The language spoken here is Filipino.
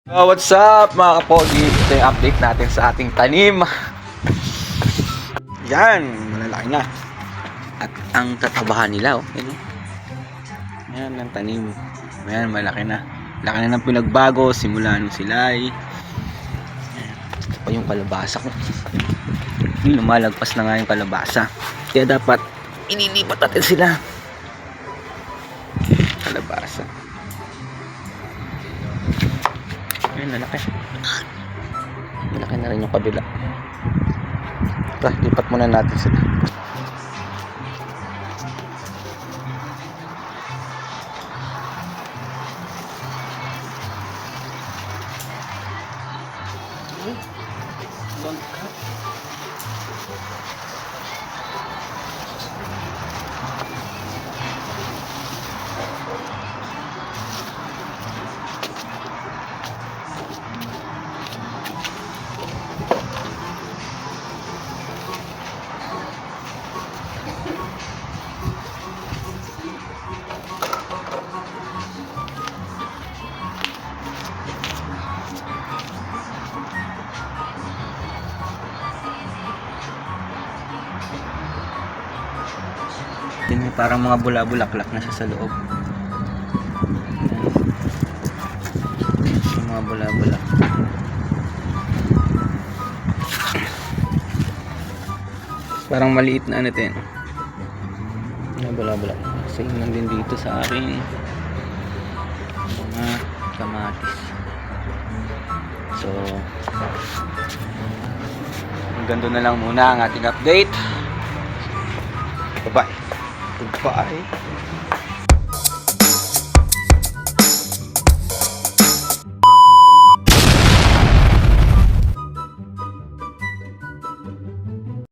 What's up mga kapogi? Ito yung update natin sa ating tanim. Yan, malalaki na. At ang tatabahan nila, oh. Yan, oh. Yan ang tanim. Yan, malaki na. Laki na ng pinagbago simula nung silay. Ito pa yung kalabasa ko. Lumalagpas na nga yung kalabasa. Kaya dapat inilipat natin sila. Kalabasa. Ayun, malaki. Malaki na rin yung kabila. Ito, lipat muna natin sila. Don't cut. Tingnan, parang mga bula-bulaklak na siya sa loob. Yung mga bula-bulak. Parang maliit na ano din. Mga bula-bulak. Same lang din dito sa akin. Mga kamatis. So, hanggang doon na lang muna ang ating update. Bye-bye. Goodbye.